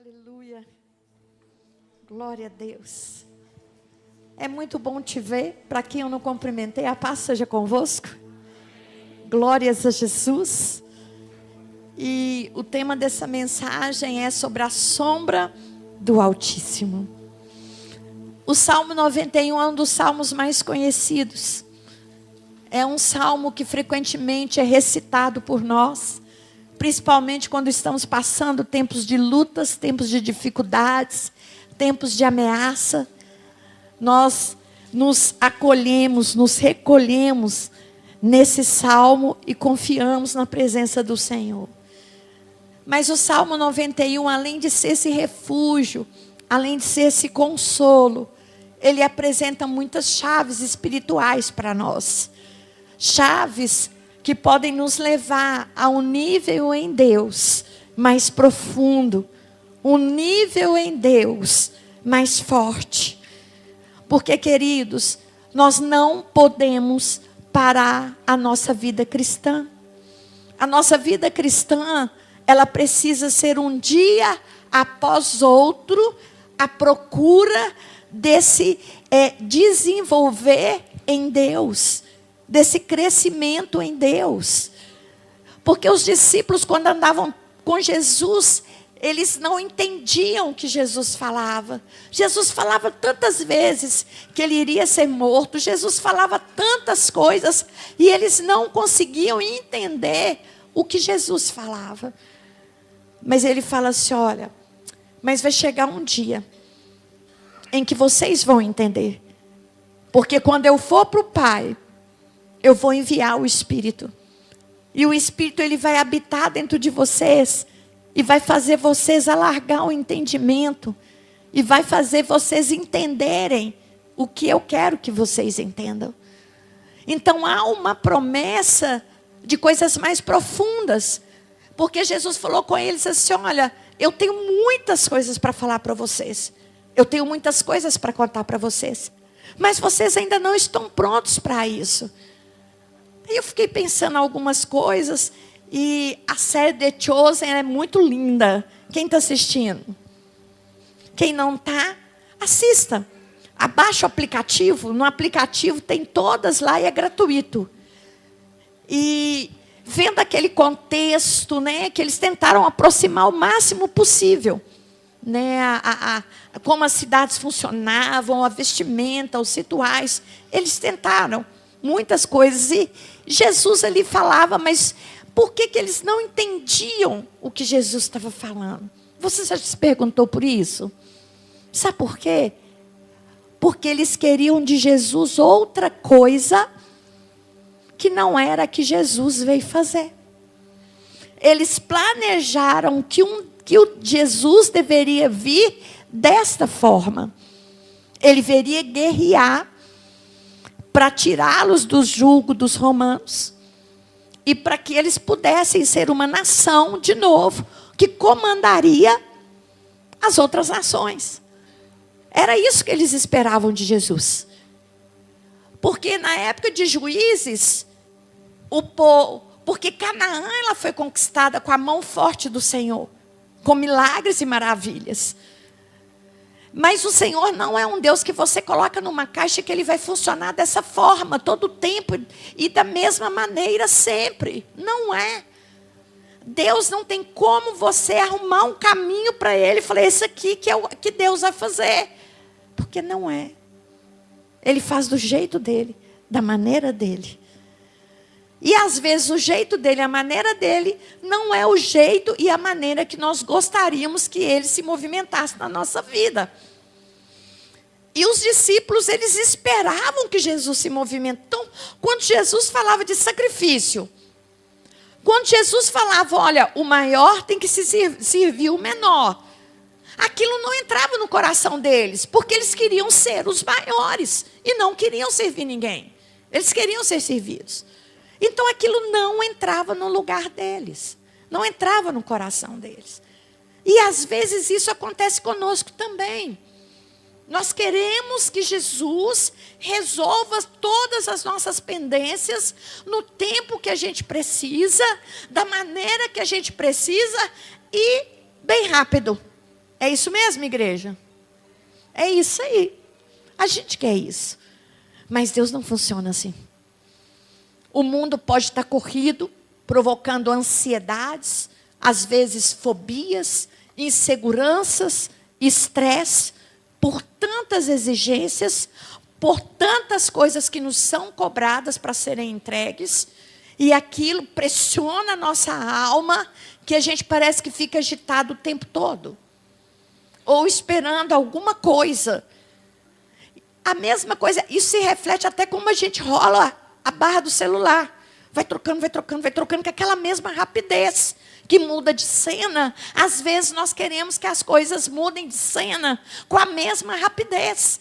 Aleluia. Glória a Deus. É muito bom te ver. Para quem eu não cumprimentei, a paz seja convosco. Glórias a Jesus. E o tema dessa mensagem é sobre a sombra do Altíssimo. O Salmo 91 é um dos salmos mais conhecidos. É um salmo que frequentemente é recitado por nós, principalmente quando estamos passando tempos de lutas, tempos de dificuldades, tempos de ameaça. Nós nos acolhemos, nos recolhemos nesse salmo e confiamos na presença do Senhor. Mas o Salmo 91, além de ser esse refúgio, além de ser esse consolo, ele apresenta muitas chaves espirituais para nós. Chaves que podem nos levar a um nível em Deus mais profundo, um nível em Deus mais forte. Porque, queridos, nós não podemos parar a nossa vida cristã. A nossa vida cristã, ela precisa ser um dia após outro a procura desse desenvolver em Deus, desse crescimento em Deus. Porque os discípulos, quando andavam com Jesus, eles não entendiam o que Jesus falava. Jesus falava tantas vezes que ele iria ser morto. Jesus falava tantas coisas e eles não conseguiam entender o que Jesus falava. Mas ele fala assim, olha, mas vai chegar um dia em que vocês vão entender. Porque quando eu for para o Pai, eu vou enviar o Espírito. E o Espírito, ele vai habitar dentro de vocês. E vai fazer vocês alargar o entendimento. E vai fazer vocês entenderem o que eu quero que vocês entendam. Então há uma promessa de coisas mais profundas. Porque Jesus falou com eles assim, olha, eu tenho muitas coisas para falar para vocês. Eu tenho muitas coisas para contar para vocês. Mas vocês ainda não estão prontos para isso. E eu fiquei pensando em algumas coisas. E a série The Chosen é muito linda. Quem está assistindo? Quem não está, assista. Abaixa o aplicativo. No aplicativo tem todas lá e é gratuito. E vendo aquele contexto, né, que eles tentaram aproximar o máximo possível. Né, como as cidades funcionavam, a vestimenta, os rituais. Eles tentaram muitas coisas. E Jesus ali falava, mas por que eles não entendiam o que Jesus estava falando? Você já se perguntou por isso? Sabe por quê? Porque eles queriam de Jesus outra coisa que não era a que Jesus veio fazer. Eles planejaram que o Jesus deveria vir desta forma. Ele viria guerrear para tirá-los do jugo dos romanos e para que eles pudessem ser uma nação de novo que comandaria as outras nações. Era isso que eles esperavam de Jesus. Porque na época de Juízes, porque Canaã ela foi conquistada com a mão forte do Senhor, com milagres e maravilhas. Mas o Senhor não é um Deus que você coloca numa caixa que ele vai funcionar dessa forma, todo o tempo, e da mesma maneira sempre. Não é. Deus não tem como você arrumar um caminho para ele e falar, esse aqui que é o que Deus vai fazer. Porque não é. Ele faz do jeito dele, da maneira dele. E às vezes o jeito dele, a maneira dele, não é o jeito e a maneira que nós gostaríamos que ele se movimentasse na nossa vida. E os discípulos, eles esperavam que Jesus se movimentasse. Então, quando Jesus falava de sacrifício, quando Jesus falava, olha, o maior tem que se servir o menor, aquilo não entrava no coração deles, porque eles queriam ser os maiores e não queriam servir ninguém. Eles queriam ser servidos. Então aquilo não entrava no lugar deles. Não entrava no coração deles. E às vezes isso acontece conosco também. Nós queremos que Jesus resolva todas as nossas pendências no tempo que a gente precisa, da maneira que a gente precisa e bem rápido. É isso mesmo, igreja? É isso aí. A gente quer isso. Mas Deus não funciona assim. O mundo pode estar corrido, provocando ansiedades, às vezes fobias, inseguranças, estresse, por tantas exigências, por tantas coisas que nos são cobradas para serem entregues, e aquilo pressiona a nossa alma, que a gente parece que fica agitado o tempo todo, ou esperando alguma coisa. A mesma coisa, isso se reflete até como a gente rola a barra do celular. Vai trocando, vai trocando, vai trocando, com aquela mesma rapidez que muda de cena. Às vezes nós queremos que as coisas mudem de cena com a mesma rapidez.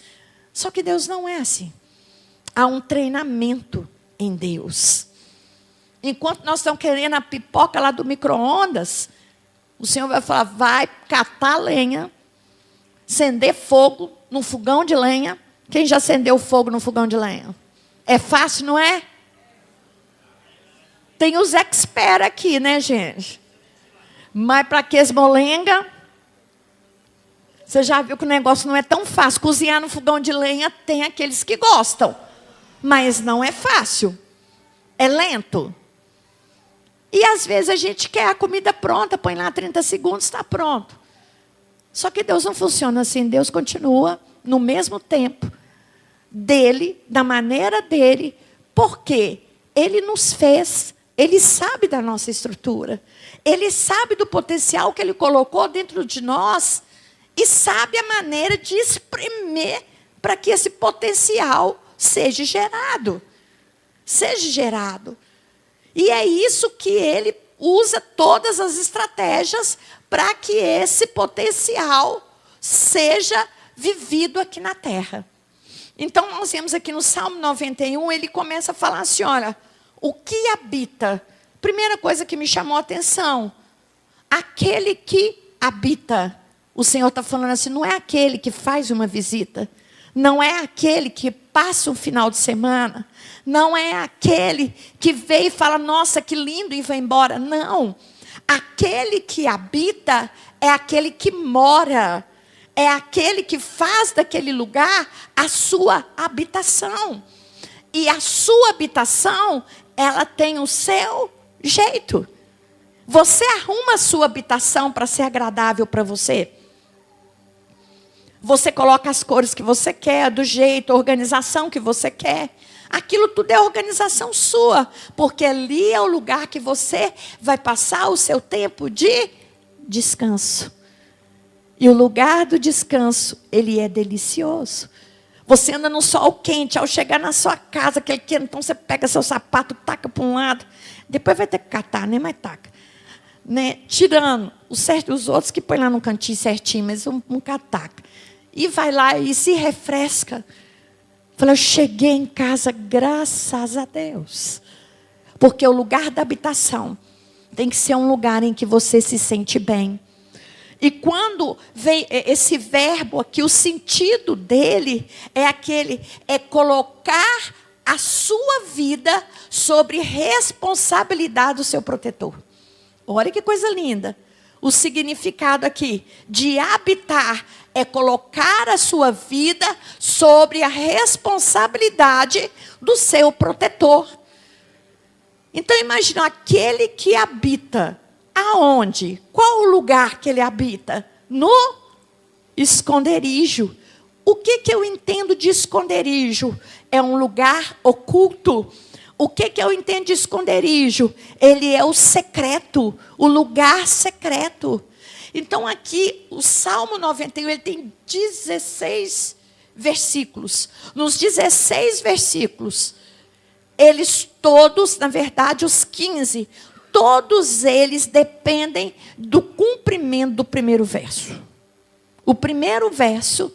Só que Deus não é assim. Há um treinamento em Deus. Enquanto nós estamos querendo a pipoca lá do micro-ondas, o Senhor vai falar, vai catar lenha, acender fogo num fogão de lenha. Quem já acendeu fogo no fogão de lenha? É fácil, não é? Tem os experts aqui, né, gente? Mas para que esmolenga? Você já viu que o negócio não é tão fácil. Cozinhar no fogão de lenha tem aqueles que gostam. Mas não é fácil. É lento. E às vezes a gente quer a comida pronta, põe lá 30 segundos, está pronto. Só que Deus não funciona assim. Deus continua no mesmo tempo dele, da maneira dele, porque ele nos fez, ele sabe da nossa estrutura, ele sabe do potencial que ele colocou dentro de nós e sabe a maneira de espremer para que esse potencial seja gerado. Seja gerado. E é isso que ele usa todas as estratégias para que esse potencial seja vivido aqui na terra. Então, nós vemos aqui no Salmo 91, ele começa a falar assim, olha, o que habita? Primeira coisa que me chamou a atenção, aquele que habita. O Senhor está falando assim, não é aquele que faz uma visita, não é aquele que passa um final de semana, não é aquele que veio e fala, nossa, que lindo, e vai embora. Não, aquele que habita é aquele que mora, é aquele que faz daquele lugar a sua habitação. E a sua habitação, ela tem o seu jeito. Você arruma a sua habitação para ser agradável para você. Você coloca as cores que você quer, do jeito, a organização que você quer. Aquilo tudo é organização sua. Porque ali é o lugar que você vai passar o seu tempo de descanso. E o lugar do descanso, ele é delicioso. Você anda no sol quente, ao chegar na sua casa, aquele quentão, você pega seu sapato, taca para um lado. Depois vai ter que catar, né? Mas taca. Né? Tirando os outros que põe lá no cantinho certinho, mas um cataca. E vai lá e se refresca. Fala, eu cheguei em casa, graças a Deus. Porque o lugar da habitação tem que ser um lugar em que você se sente bem. E quando vem esse verbo aqui, o sentido dele é colocar a sua vida sobre responsabilidade do seu protetor. Olha que coisa linda. O significado aqui de habitar é colocar a sua vida sobre a responsabilidade do seu protetor. Então imagina aquele que habita. Aonde? Qual o lugar que ele habita? No esconderijo. O que eu entendo de esconderijo? É um lugar oculto. O que eu entendo de esconderijo? Ele é o secreto, o lugar secreto. Então aqui, o Salmo 91, ele tem 16 versículos. Nos 16 versículos, eles todos, na verdade, os 15, todos eles dependem do cumprimento do primeiro verso. O primeiro verso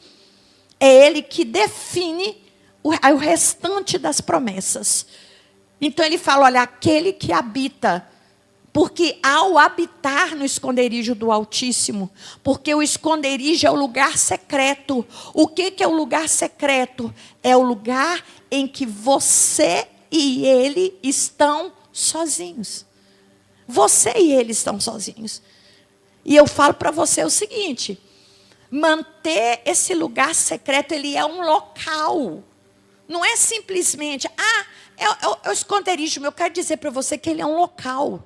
é ele que define o restante das promessas. Então ele fala, olha, aquele que habita, porque ao habitar no esconderijo do Altíssimo, porque o esconderijo é o lugar secreto. O que é o lugar secreto? É o lugar em que você e ele estão sozinhos. Você e ele estão sozinhos. E eu falo para você o seguinte, manter esse lugar secreto, ele é um local. Não é simplesmente, é o esconderijo. Eu quero dizer para você que ele é um local.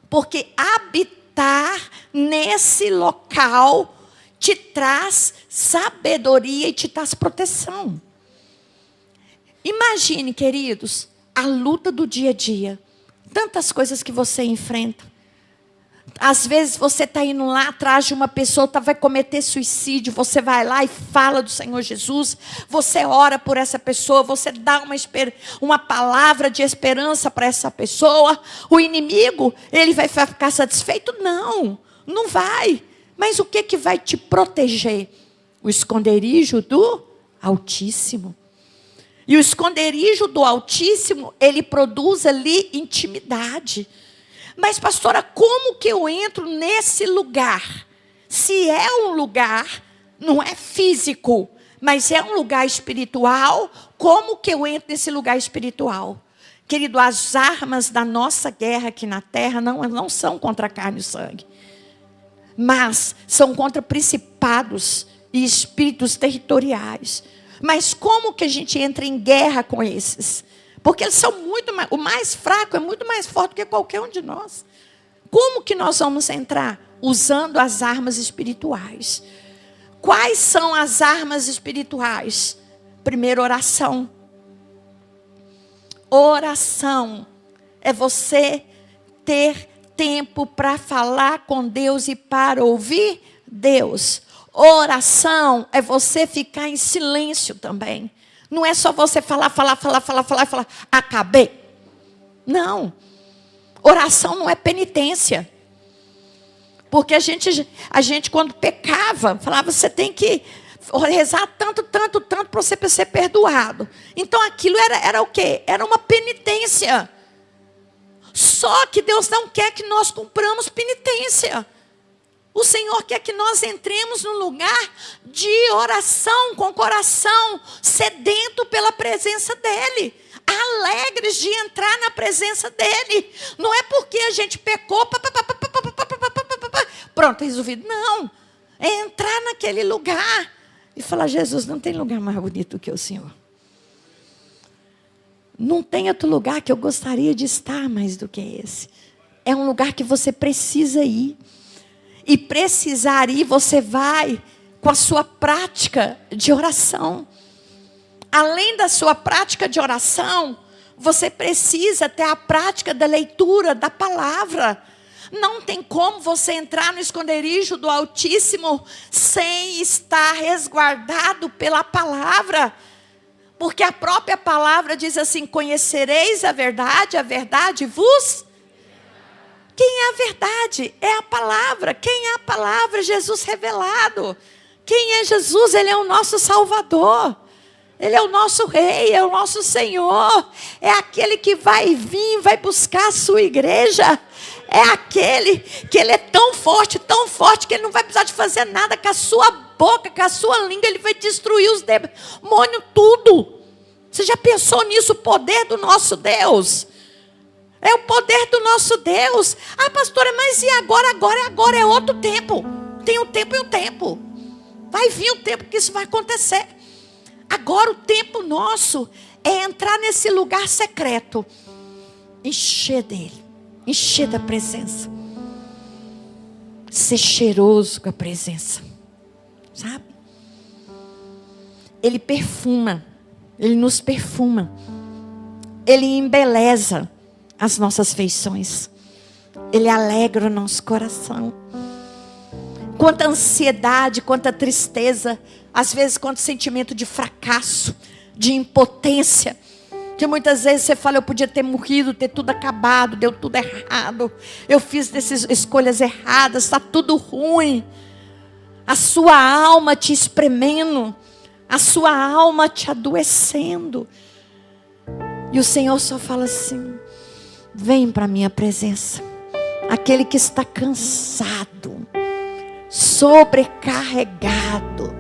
Porque habitar nesse local te traz sabedoria e te traz proteção. Imagine, queridos, a luta do dia a dia. Tantas coisas que você enfrenta. Às vezes você está indo lá atrás de uma pessoa que vai cometer suicídio. Você vai lá e fala do Senhor Jesus. Você ora por essa pessoa. Você dá uma palavra de esperança para essa pessoa. O inimigo, ele vai ficar satisfeito? Não, não vai. Mas o que vai te proteger? O esconderijo do Altíssimo. E o esconderijo do Altíssimo, ele produz ali intimidade. Mas, pastora, como que eu entro nesse lugar? Se é um lugar, não é físico, mas é um lugar espiritual, como que eu entro nesse lugar espiritual? Querido, as armas da nossa guerra aqui na terra não são contra a carne e o sangue, mas são contra principados e espíritos territoriais. Mas como que a gente entra em guerra com esses? Porque eles são muito mais, o mais fraco é muito mais forte do que qualquer um de nós. Como que nós vamos entrar? Usando as armas espirituais. Quais são as armas espirituais? Primeiro, oração. Oração é você ter tempo para falar com Deus e para ouvir Deus. Oração é você ficar em silêncio também. Não é só você falar, acabei. Não. Oração não é penitência. Porque a gente quando pecava, falava, você tem que rezar tanto para você ser perdoado. Então aquilo era o quê? Era uma penitência. Só que Deus não quer que nós cumpramos penitência. O Senhor quer que nós entremos num lugar de oração, com o coração sedento pela presença dEle. Alegres de entrar na presença dEle. Não é porque a gente pecou, pronto, resolvido. Não. É entrar naquele lugar e falar, Jesus, não tem lugar mais bonito que o Senhor. Não tem outro lugar que eu gostaria de estar mais do que esse. É um lugar que você precisa ir. E precisar ir, você vai com a sua prática de oração. Além da sua prática de oração, você precisa ter a prática da leitura da palavra. Não tem como você entrar no esconderijo do Altíssimo sem estar resguardado pela palavra. Porque a própria palavra diz assim, conhecereis a verdade vos... Quem é a verdade? É a palavra. Quem é a palavra? Jesus revelado. Quem é Jesus? Ele é o nosso Salvador. Ele é o nosso Rei, é o nosso Senhor. É aquele que vai vir, vai buscar a sua igreja. É aquele que ele é tão forte, que ele não vai precisar de fazer nada com a sua boca, com a sua língua. Ele vai destruir os demônios, tudo. Você já pensou nisso, o poder do nosso Deus? É o poder do nosso Deus. Ah, pastora, mas e agora? Agora é outro tempo. Tem um tempo e um tempo. Vai vir o tempo que isso vai acontecer. Agora o tempo nosso é entrar nesse lugar secreto. Encher dele. Encher da presença. Ser cheiroso com a presença. Sabe? Ele perfuma. Ele nos perfuma. Ele embeleza as nossas feições. Ele alegra o nosso coração. Quanta ansiedade, quanta tristeza, às vezes quanto sentimento de fracasso, de impotência, que muitas vezes você fala, eu podia ter morrido, ter tudo acabado, deu tudo errado, eu fiz essas escolhas erradas, está tudo ruim. A sua alma te espremendo, a sua alma te adoecendo. E o Senhor só fala assim, vem para a minha presença. Aquele que está cansado, sobrecarregado,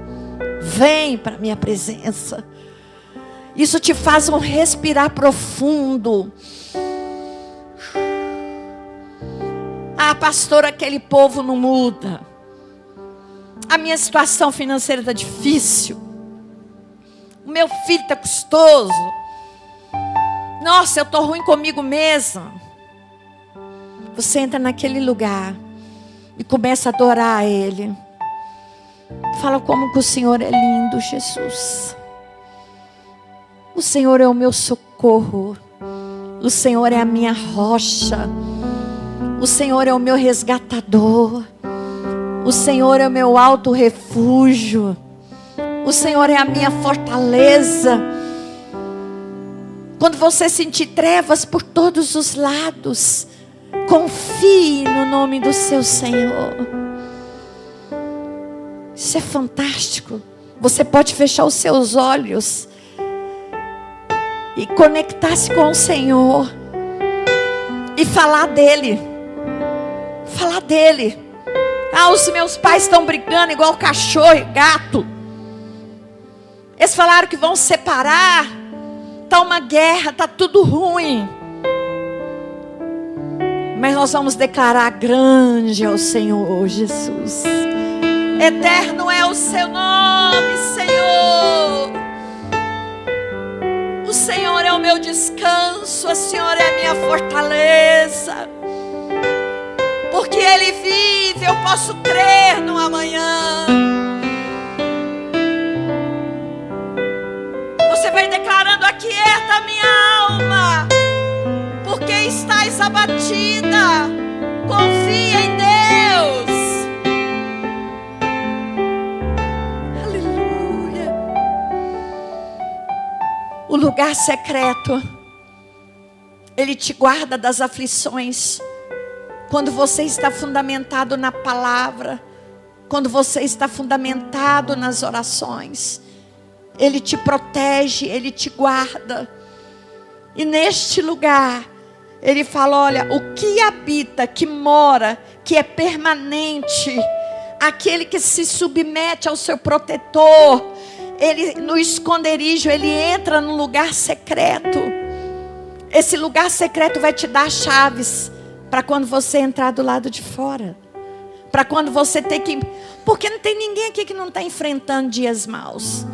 vem para a minha presença. Isso te faz um respirar profundo. Ah, pastor, aquele povo não muda. A minha situação financeira está difícil. O meu filho está custoso. Nossa, eu estou ruim comigo mesma. Você entra naquele lugar e começa a adorar Ele. Fala como que o Senhor é lindo, Jesus. O Senhor é o meu socorro. O Senhor é a minha rocha. O Senhor é o meu resgatador. O Senhor é o meu alto refúgio. O Senhor é a minha fortaleza. Quando você sentir trevas por todos os lados, confie no nome do seu Senhor. Isso é fantástico. Você pode fechar os seus olhos e conectar-se com o Senhor e falar dele. Falar dele. Ah, os meus pais estão brigando igual cachorro e gato. Eles falaram que vão separar. Está uma guerra, está tudo ruim. Mas nós vamos declarar: grande é o Senhor Jesus. Eterno é o seu nome, Senhor. O Senhor é o meu descanso. O Senhor é a minha fortaleza. Porque Ele vive, eu posso crer no amanhã. Você vai declarando: aquieta a minha alma, porque estás abatida. Confia em Deus. Aleluia. O lugar secreto, Ele te guarda das aflições. Quando você está fundamentado na palavra, quando você está fundamentado nas orações, Ele te protege, Ele te guarda. E neste lugar, Ele fala: olha, o que habita, que mora, que é permanente, aquele que se submete ao seu protetor, Ele no esconderijo, Ele entra no lugar secreto. Esse lugar secreto vai te dar chaves para quando você entrar do lado de fora. Para quando você ter que... Porque não tem ninguém aqui que não está enfrentando dias maus.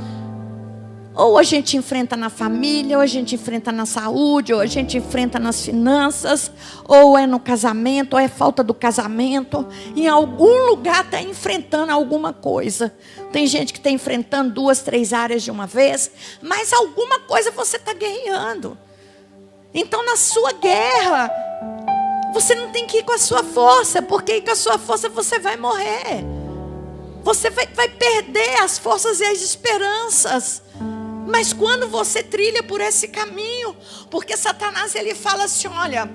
Ou a gente enfrenta na família, ou a gente enfrenta na saúde, ou a gente enfrenta nas finanças, ou é no casamento, ou é falta do casamento. Em algum lugar está enfrentando alguma coisa. Tem gente que está enfrentando 2, 3 áreas de uma vez, mas alguma coisa você está guerreando. Então na sua guerra, você não tem que ir com a sua força, porque com a sua força você vai morrer. Você vai perder as forças e as esperanças. Mas quando você trilha por esse caminho, porque Satanás ele fala assim: olha,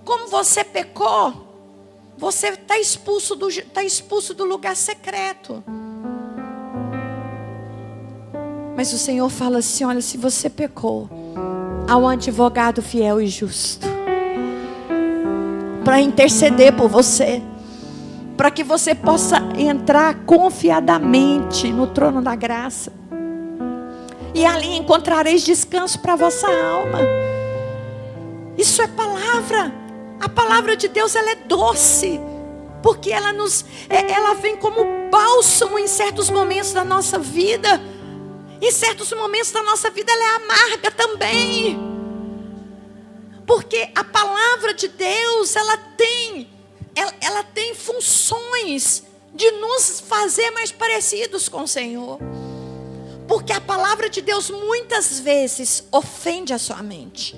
como você pecou, você está expulso do lugar secreto. Mas o Senhor fala assim: olha, se você pecou, há um advogado fiel e justo para interceder por você, para que você possa entrar confiadamente no trono da graça. E ali encontrareis descanso para a vossa alma. Isso é palavra. A palavra de Deus, ela é doce, porque ela vem como bálsamo em certos momentos da nossa vida. Em certos momentos da nossa vida ela é amarga também. Porque a palavra de Deus, ela tem funções de nos fazer mais parecidos com o Senhor. Porque a palavra de Deus muitas vezes ofende a sua mente.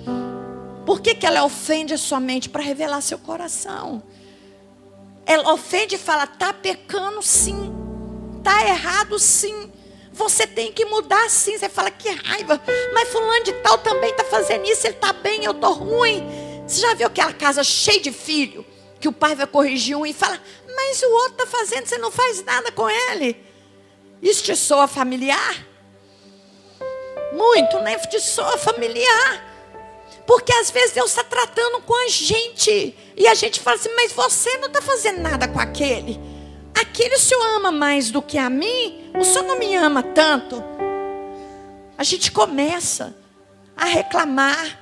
Por que ela ofende a sua mente? Para revelar seu coração. Ela ofende e fala: está pecando sim, está errado sim, você tem que mudar sim. Você fala: que raiva, mas fulano de tal também está fazendo isso, ele está bem, eu estou ruim. Você já viu aquela casa cheia de filho, que o pai vai corrigir um e fala: mas o outro está fazendo, você não faz nada com ele? Isso te soa familiar? Muito, né? Te soa familiar. Porque às vezes Deus está tratando com a gente, e a gente fala assim: mas você não está fazendo nada com aquele. Aquele o Senhor ama mais do que a mim? O Senhor não me ama tanto? A gente começa a reclamar.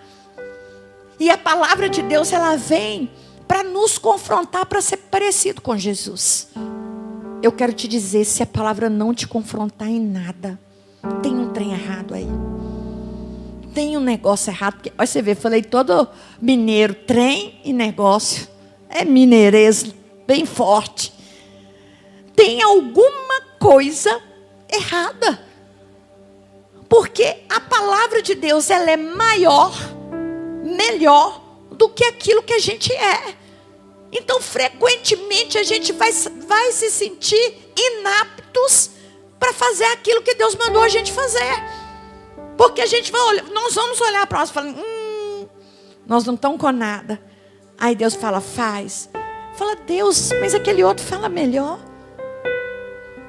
E a palavra de Deus, ela vem para nos confrontar, para ser parecido com Jesus. Eu quero te dizer, se a palavra não te confrontar em nada, tem um trem errado aí. Tem um negócio errado. Porque, olha, você vê, falei todo mineiro, trem e negócio. É mineirês bem forte. Tem alguma coisa errada. Porque a palavra de Deus, ela é maior, melhor do que aquilo que a gente é. Então, frequentemente, a gente vai se sentir inaptos para fazer aquilo que Deus mandou a gente fazer. Porque a gente vai olhar, nós vamos olhar para nós e falar, nós não estamos com nada. Aí Deus fala, faz. Fala, Deus, mas aquele outro fala melhor.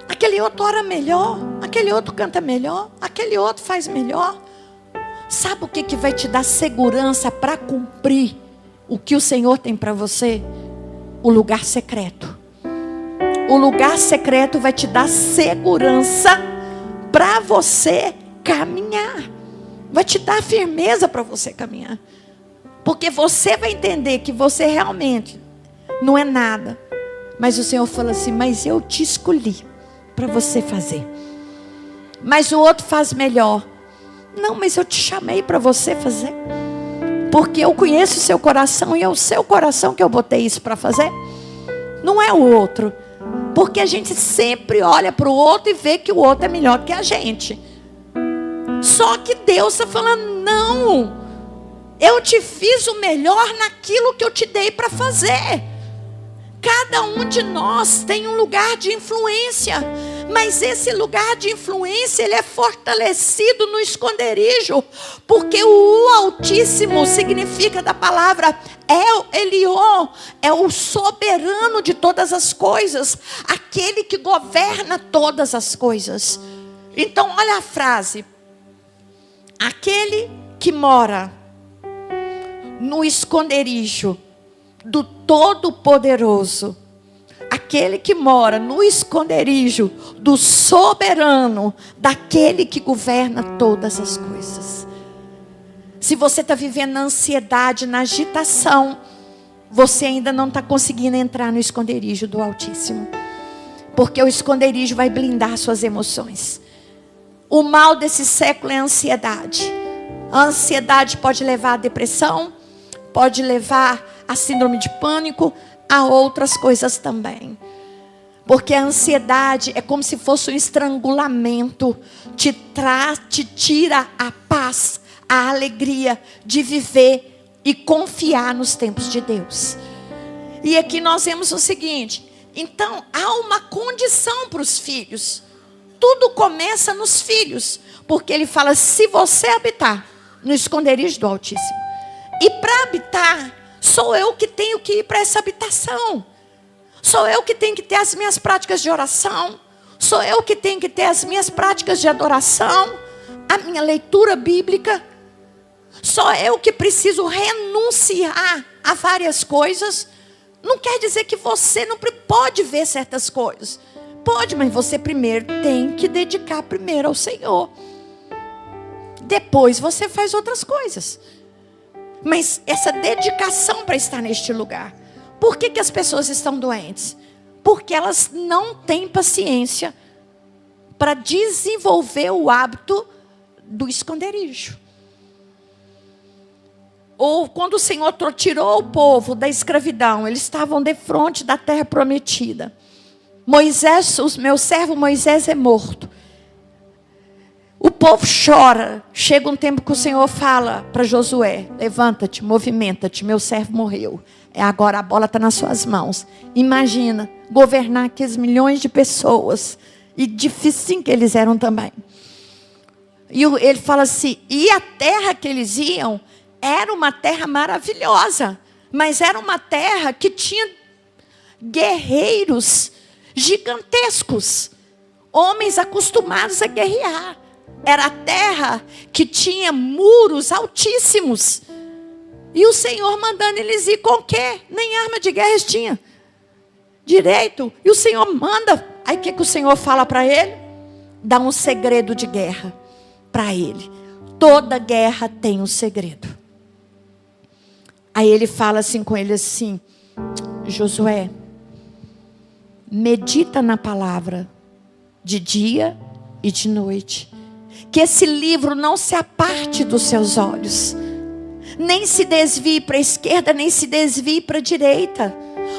Aquele outro ora melhor. Aquele outro canta melhor. Aquele outro faz melhor. Sabe o que vai te dar segurança para cumprir o que o Senhor tem para você? O lugar secreto. O lugar secreto vai te dar segurança para você caminhar. Vai te dar firmeza para você caminhar. Porque você vai entender que você realmente não é nada. Mas o Senhor fala assim, mas eu te escolhi para você fazer. Mas o outro faz melhor. Não, mas eu te chamei para você fazer. Porque eu conheço o seu coração e é o seu coração que eu botei isso para fazer. Não é o outro. Porque a gente sempre olha para o outro e vê que o outro é melhor que a gente. Só que Deus está falando, não. Eu te fiz o melhor naquilo que eu te dei para fazer. Cada um de nós tem um lugar de influência. Mas esse lugar de influência, ele é fortalecido no esconderijo. Porque o Altíssimo significa da palavra El Elyon, é o soberano de todas as coisas. Aquele que governa todas as coisas. Então olha a frase. Aquele que mora no esconderijo do Todo-Poderoso. Aquele que mora no esconderijo do soberano, daquele que governa todas as coisas. Se você está vivendo na ansiedade, na agitação, você ainda não está conseguindo entrar no esconderijo do Altíssimo. Porque o esconderijo vai blindar suas emoções. O mal desse século é a ansiedade. A ansiedade pode levar à depressão, pode levar a síndrome de pânico, a outras coisas também. Porque a ansiedade é como se fosse um estrangulamento. Te tira a paz, a alegria de viver e confiar nos tempos de Deus. E aqui nós vemos o seguinte. Então, há uma condição para os filhos. Tudo começa nos filhos. Porque ele fala, se você habitar no esconderijo do Altíssimo. E para habitar, sou eu que tenho que ir para essa habitação. Sou eu que tenho que ter as minhas práticas de oração. Sou eu que tenho que ter as minhas práticas de adoração. A minha leitura bíblica. Sou eu que preciso renunciar a várias coisas. Não quer dizer que você não pode ver certas coisas. Pode, mas você primeiro tem que dedicar primeiro ao Senhor. Depois você faz outras coisas. Mas essa dedicação para estar neste lugar. Por que as pessoas estão doentes? Porque elas não têm paciência para desenvolver o hábito do esconderijo. Ou quando o Senhor tirou o povo da escravidão, eles estavam defronte da terra prometida. Moisés, o meu servo Moisés é morto. O povo chora. Chega um tempo que o Senhor fala para Josué, levanta-te, movimenta-te, meu servo morreu. Agora a bola está nas suas mãos. Imagina, governar aqueles milhões de pessoas. E difícil que eles eram também. E ele fala assim, e a terra que eles iam, era uma terra maravilhosa. Mas era uma terra que tinha guerreiros gigantescos. Homens acostumados a guerrear. Era a terra que tinha muros altíssimos. E o Senhor mandando eles ir com o quê? Nem arma de guerra eles tinham. Direito. E o Senhor manda. Aí o que o Senhor fala para ele? Dá um segredo de guerra para ele. Toda guerra tem um segredo. Aí ele fala assim com ele assim. Josué, medita na palavra de dia e de noite. Que esse livro não se aparte dos seus olhos, nem se desvie para a esquerda, nem se desvie para a direita,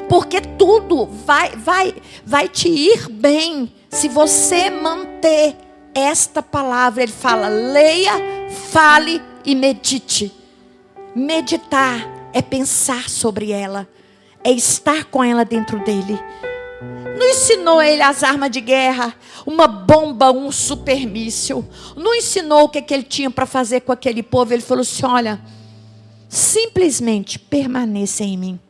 porque tudo vai te ir bem se você manter esta palavra. Ele fala: leia, fale e medite. Meditar é pensar sobre ela, é estar com ela dentro dele. Não ensinou ele as armas de guerra, uma bomba, um supermíssil. Não ensinou o que ele tinha para fazer com aquele povo. Ele falou assim: olha, simplesmente permaneça em mim.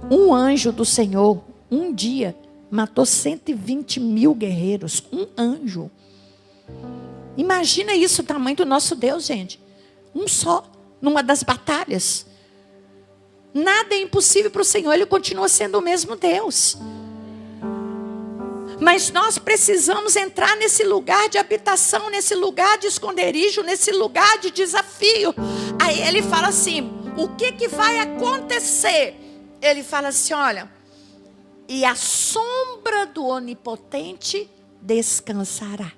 Um anjo do Senhor, um dia, matou 120 mil guerreiros. Um anjo. Imagina isso, o tamanho do nosso Deus, gente. Um só, numa das batalhas. Nada é impossível para o Senhor, Ele continua sendo o mesmo Deus. Mas nós precisamos entrar nesse lugar de habitação, nesse lugar de esconderijo, nesse lugar de desafio. Aí ele fala assim: o que vai acontecer? Ele fala assim: olha, e a sombra do Onipotente descansará.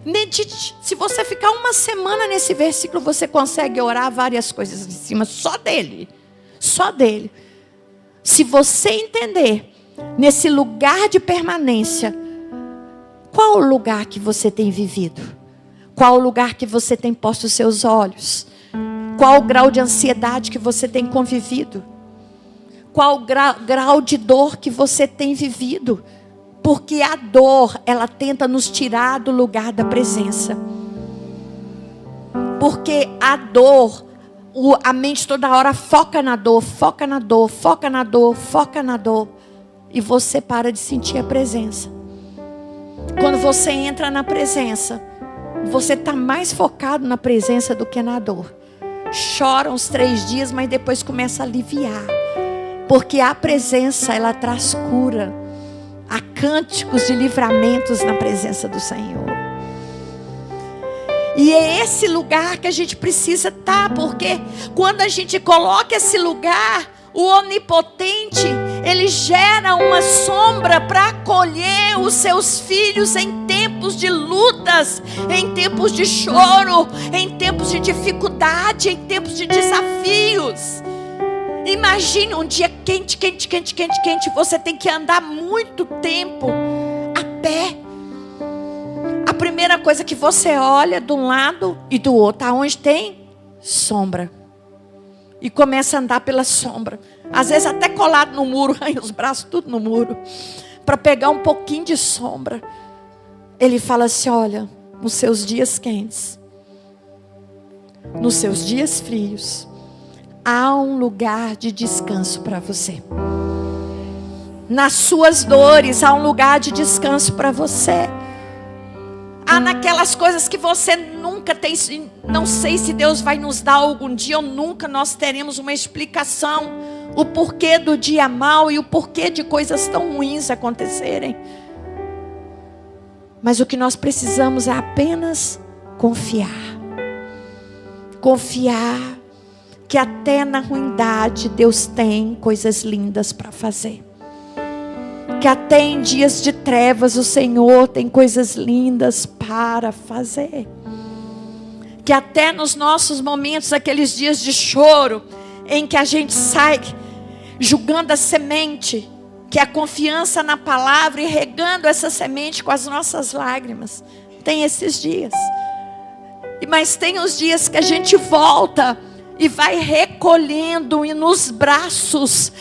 Medite. Se você ficar uma semana nesse versículo, você consegue orar várias coisas em cima, só dele. Só dele. Se você entender, nesse lugar de permanência, qual o lugar que você tem vivido? Qual o lugar que você tem posto os seus olhos? Qual o grau de ansiedade que você tem convivido? Qual o grau de dor que você tem vivido? Porque a dor, ela tenta nos tirar do lugar da presença. Porque a dor, a mente toda hora foca na dor, foca na dor, foca na dor, foca na dor. E você para de sentir a presença. Quando você entra na presença, você está mais focado na presença do que na dor. Chora uns 3 dias, mas depois começa a aliviar. Porque a presença, ela traz cura. Há cânticos de livramentos na presença do Senhor. E é esse lugar que a gente precisa estar. Porque quando a gente coloca esse lugar, o Onipotente, Ele gera uma sombra para acolher os seus filhos em tempos de lutas, em tempos de choro, em tempos de dificuldade, em tempos de desafios. Imagine um dia quente, você tem que andar muito tempo a pé. A primeira coisa que você olha de um lado e do outro, aonde tem sombra, e começa a andar pela sombra. Às vezes até colado no muro, os braços tudo no muro, para pegar um pouquinho de sombra. Ele fala assim: olha, nos seus dias quentes, nos seus dias frios, há um lugar de descanso para você. Nas suas dores, há um lugar de descanso para você. Há naquelas coisas que você nunca tem, não sei se Deus vai nos dar algum dia ou nunca nós teremos uma explicação, o porquê do dia mau e o porquê de coisas tão ruins acontecerem. Mas o que nós precisamos é apenas confiar. Confiar que até na ruindade Deus tem coisas lindas para fazer. Que até em dias de trevas o Senhor tem coisas lindas para fazer. Que até nos nossos momentos, aqueles dias de choro, em que a gente sai julgando a semente, que é a confiança na palavra, e regando essa semente com as nossas lágrimas. Tem esses dias. Mas tem os dias que a gente volta e vai recolhendo e nos braços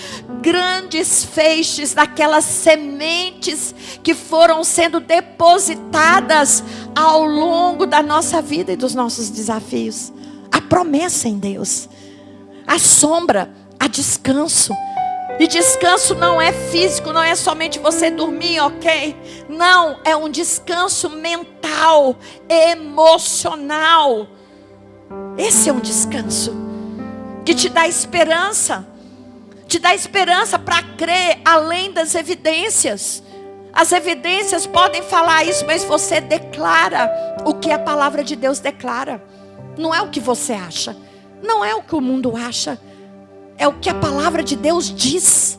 grandes feixes daquelas sementes que foram sendo depositadas ao longo da nossa vida e dos nossos desafios. A promessa em Deus, a sombra, a descanso. E descanso não é físico, não é somente você dormir, ok? Não, é um descanso mental, emocional. Esse é um descanso que te dá esperança. Te dá esperança para crer além das evidências. As evidências podem falar isso, mas você declara o que a palavra de Deus declara. Não é o que você acha, não é o que o mundo acha, é o que a palavra de Deus diz.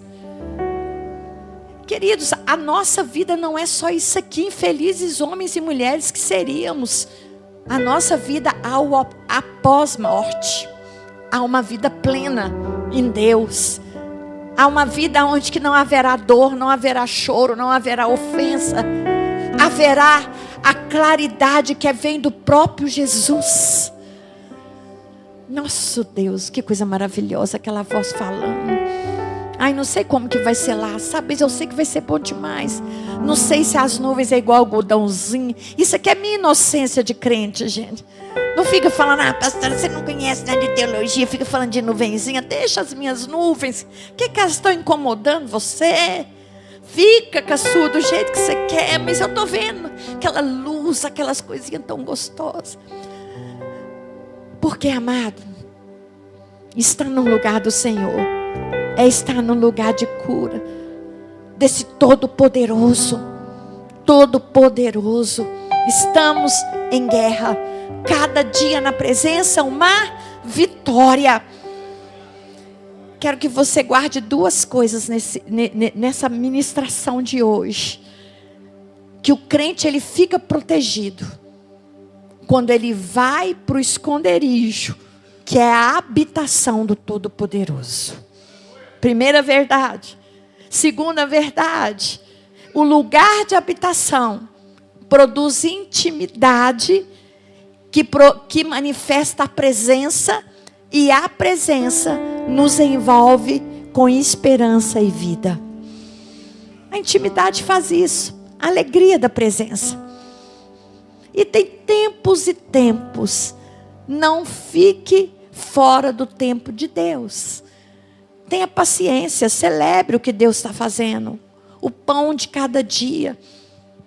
queridos, a nossa vida não é só isso aqui, infelizes homens e mulheres que seríamos. A nossa vida após morte. Há uma vida plena em Deus. Há uma vida onde que não haverá dor, não haverá choro, não haverá ofensa. Haverá a claridade que vem do próprio Jesus. Nosso Deus, que coisa maravilhosa, aquela voz falando. Ai, não sei como que vai ser lá, sabe? Eu sei que vai ser bom demais. Não sei se as nuvens é igual algodãozinho. Isso aqui é minha inocência de crente, gente. Não fica falando, pastora, você não conhece nada de teologia, fica falando de nuvenzinha. Deixa as minhas nuvens. O que elas estão incomodando você? Fica, caçudo, do jeito que você quer. Mas eu estou vendo aquela luz, aquelas coisinhas tão gostosas. Porque, amado, estar no lugar do Senhor é estar no lugar de cura desse Todo-Poderoso. Todo-Poderoso. Estamos em guerra. Cada dia na presença uma vitória. Quero que você guarde duas coisas nessa ministração de hoje. Que o crente ele fica protegido quando ele vai para o esconderijo, que é a habitação do Todo-Poderoso. Primeira verdade. Segunda verdade. O lugar de habitação produz intimidade que manifesta a presença, e a presença nos envolve com esperança e vida. A intimidade faz isso, a alegria da presença. E tem tempos e tempos. Não fique fora do tempo de Deus. Tenha paciência, celebre o que Deus está fazendo. O pão de cada dia.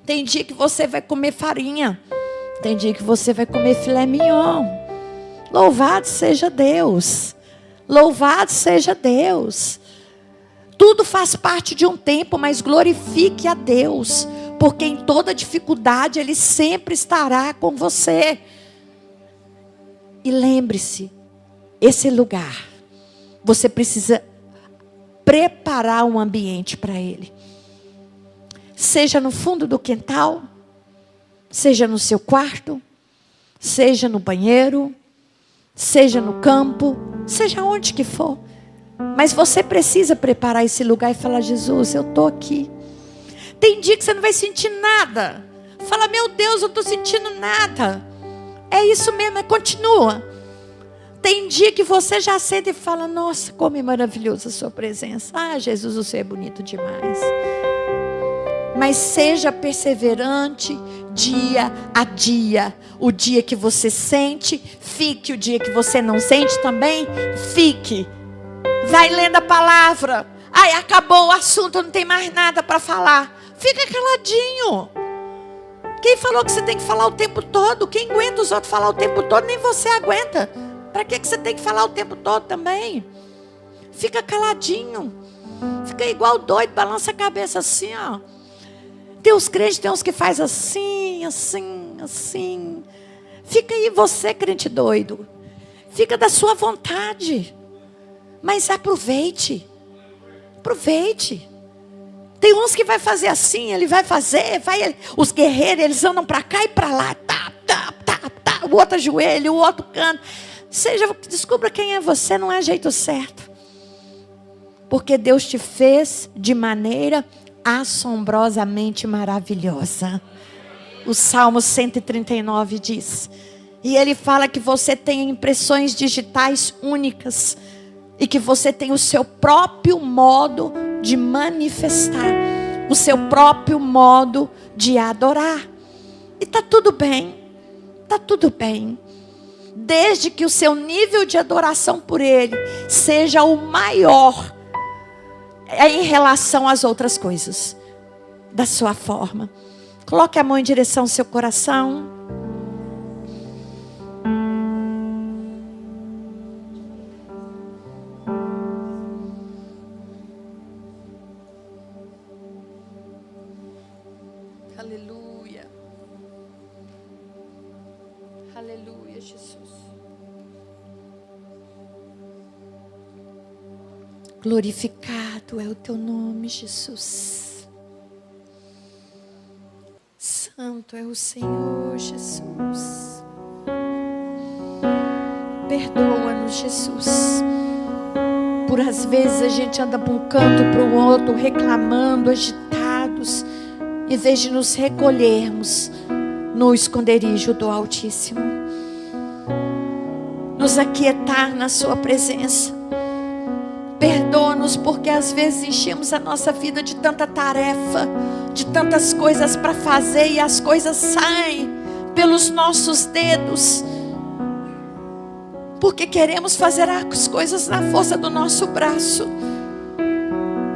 Tem dia que você vai comer farinha. Tem dia que você vai comer filé mignon. Louvado seja Deus. Louvado seja Deus. Tudo faz parte de um tempo, mas glorifique a Deus. Porque em toda dificuldade Ele sempre estará com você. E lembre-se, esse lugar, você precisa preparar um ambiente para Ele. Seja no fundo do quintal, seja no seu quarto, seja no banheiro, seja no campo, seja onde que for. Mas você precisa preparar esse lugar e falar, Jesus, eu estou aqui. Tem dia que você não vai sentir nada. Fala, meu Deus, eu não estou sentindo nada. É isso mesmo, continua. Tem dia que você já sente e fala, nossa, como é maravilhosa a sua presença. Ah, Jesus, o Senhor é bonito demais. Mas seja perseverante dia a dia. O dia que você sente, fique. O dia que você não sente também, fique. Vai lendo a palavra. Ai, acabou o assunto, não tem mais nada para falar. Fica caladinho. Quem falou que você tem que falar o tempo todo? Quem aguenta os outros falar o tempo todo? Nem você aguenta. Para que você tem que falar o tempo todo também? Fica caladinho. Fica igual doido, balança a cabeça assim, ó. Tem os crentes, tem uns que faz assim, assim, assim. Fica aí você, crente doido. Fica da sua vontade. Mas aproveite. Aproveite. Tem uns que vai fazer assim, ele vai fazer, os guerreiros, eles andam para cá e para lá, tá, o outro ajoelha, o outro canta. Descubra quem é você, não é jeito certo. Porque Deus te fez de maneira assombrosamente maravilhosa. O Salmo 139 diz, e ele fala que você tem impressões digitais únicas, e que você tem o seu próprio modo de manifestar, o seu próprio modo de adorar. E está tudo bem. Está tudo bem. Desde que o seu nível de adoração por Ele seja o maior em relação às outras coisas. Da sua forma. Coloque a mão em direção ao seu coração. Aleluia. Aleluia, Jesus. Glorificado é o teu nome, Jesus. Santo é o Senhor Jesus. Perdoa-nos, Jesus. Por às vezes a gente anda para um canto, para o outro, reclamando, agitados, em vez de nos recolhermos no esconderijo do Altíssimo, nos aquietar na sua presença. Perdoa-nos porque às vezes enchemos a nossa vida de tanta tarefa, de tantas coisas para fazer, e as coisas saem pelos nossos dedos, porque queremos fazer as coisas na força do nosso braço.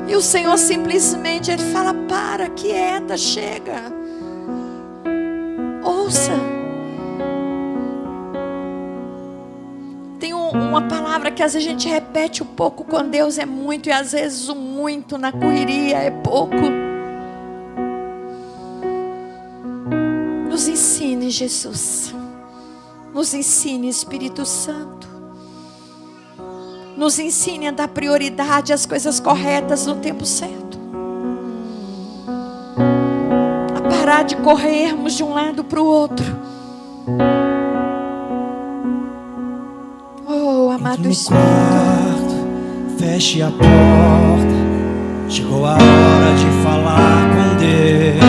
E o Senhor simplesmente, Ele fala: para, quieta, chega, ouça. Tem uma palavra que às vezes a gente repete um pouco com Deus, é muito, e às vezes o muito na correria é pouco. Nos ensine, Jesus. Nos ensine, Espírito Santo. Nos ensine a dar prioridade às coisas corretas no tempo certo. A parar de corrermos de um lado para o outro. Oh, amado Espírito. Quarto, feche a porta. Chegou a hora de falar com Deus.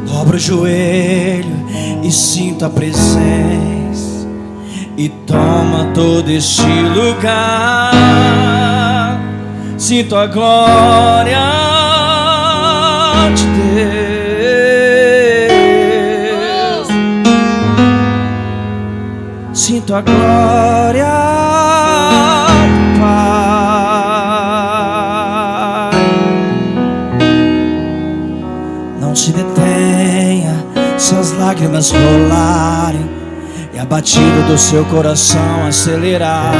Dobra o joelho e sinto a presença, e toma todo este lugar. Sinto a glória de Deus. Sinto a glória do Pai. Não se detenha se as lágrimas rolarem e a batida do seu coração acelerar.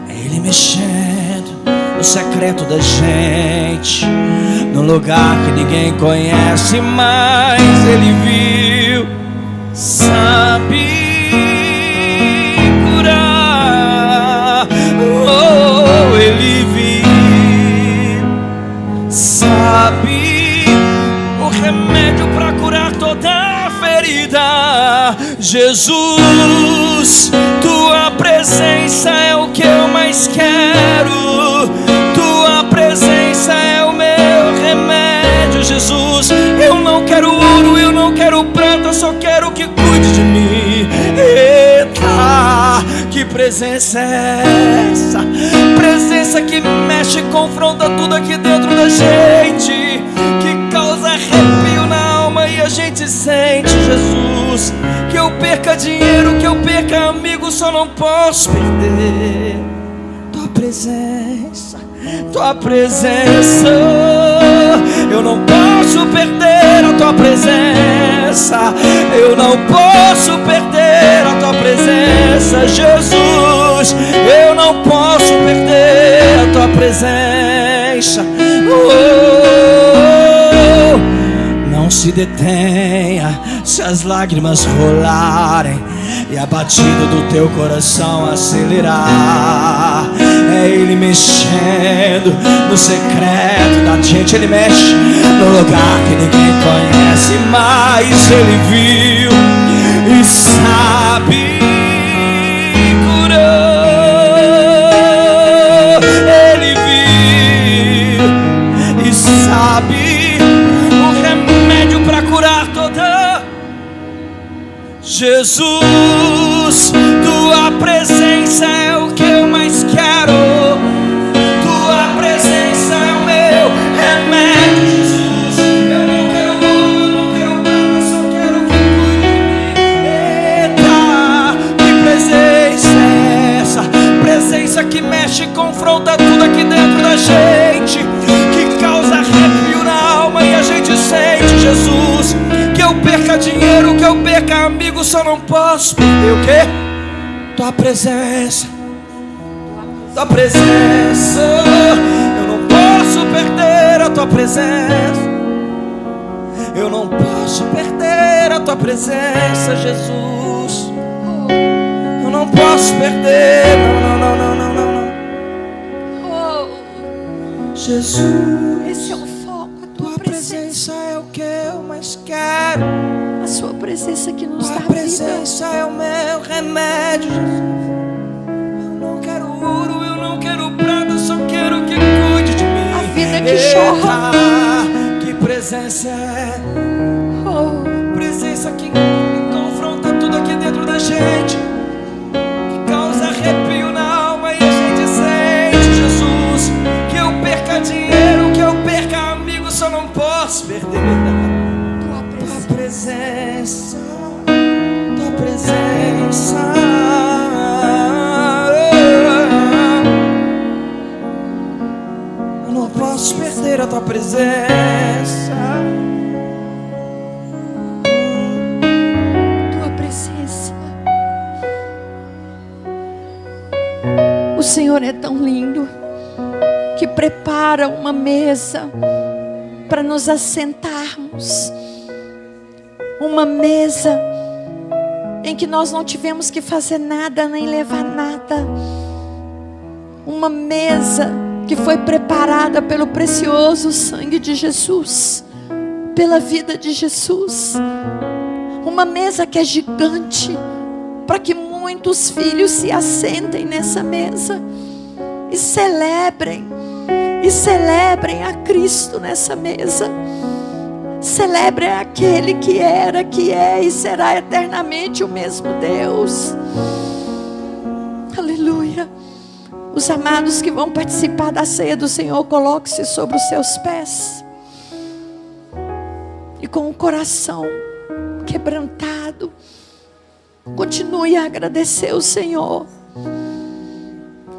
É Ele mexendo no secreto da gente, num lugar que ninguém conhece, mas Ele viu, sabe curar. Oh, Ele viu, sabe o remédio para curar toda ferida. Jesus, tua presença é o que eu mais quero. Tua presença é o meu remédio, Jesus. Eu não quero ouro, eu não quero prata, eu só quero que cuide de mim. Eita, que presença é essa? Presença que mexe e confronta tudo aqui dentro da gente, que causa arrepio na alma e a gente sente, Jesus. Que eu perca dinheiro, que eu perca amigo, só não posso perder tua presença, tua presença. Eu não posso perder a tua presença, eu não posso perder a tua presença, Jesus. Eu não posso perder a tua presença. Não se detenha se as lágrimas rolarem e a batida do teu coração acelerar. É Ele mexendo no secreto da gente. Ele mexe no lugar que ninguém conhece, mas Ele viu e sabe curar. Ele viu e sabe curar toda. Jesus, tua presença é o que eu mais quero. Tua presença é o meu remédio, Jesus. Eu não quero ouro, eu não quero prata, só quero que cuide de mim. Eita, que presença é essa? Presença que mexe e confronta tudo aqui dentro da gente, que causa arrepio na alma e a gente sente, Jesus. Que eu perca dinheiro, que eu perca amigo, só não posso perder o quê? Tua presença, tua presença. Eu não posso perder a tua presença, eu não posso perder a tua presença, Jesus. Eu não posso perder, não, não, não, não, não, não. Oh, Jesus, esse é o foco, a tua presença é o que presença que nos dá Tua vida. presença é o meu remédio, Jesus. Eu não quero ouro, eu não quero prata, eu só quero que cuide de mim. A vida que chora. Que presença é? Oh, Presença que confronta tudo aqui dentro da gente, que causa arrepio na alma e a gente sente, Jesus, que eu perca dinheiro, que eu perca amigos, só não posso perder tua presença, tua presença. Eu não posso perder a tua presença. o Senhor é tão lindo que prepara uma mesa para nos assentarmos. Uma mesa em que nós não tivemos que fazer nada nem levar nada. Uma mesa que foi preparada pelo precioso sangue de Jesus, pela vida de Jesus. Uma mesa que é gigante, para que muitos filhos se assentem nessa mesa e celebrem a Cristo nessa mesa. Celebrem aquele que era, que é e será eternamente o mesmo Deus. Aleluia. Os amados que vão participar da ceia do Senhor, coloque-se sobre os seus pés e com o coração quebrantado, continue a agradecer o Senhor.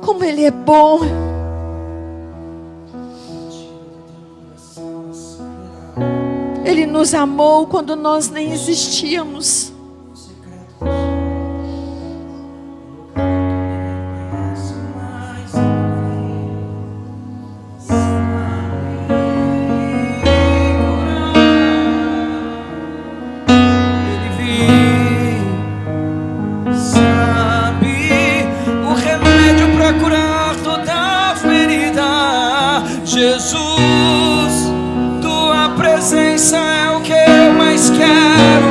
Como Ele é bom. Ele nos amou quando nós nem existíamos. Jesus, tua presença é o que eu mais quero.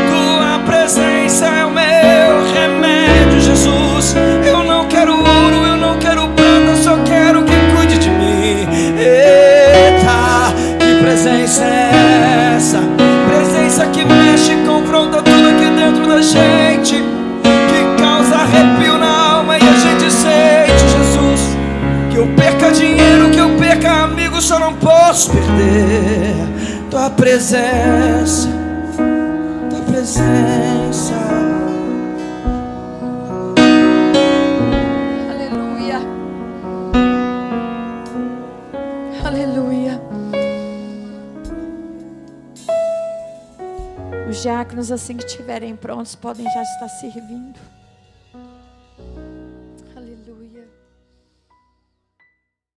Tua presença é o meu remédio, Jesus. Eu não quero ouro, eu não quero prata, só quero que cuide de mim. Eita, que presença é essa? Presença que mexe e confronta tudo aqui dentro da gente, que causa arrepio na alma e a gente sente, Jesus. Que eu perca dinheiro, que eu perca amigos, só não posso perder tua presença, tua presença. Aleluia. Aleluia. Os diáconos, assim que estiverem prontos, podem já estar servindo.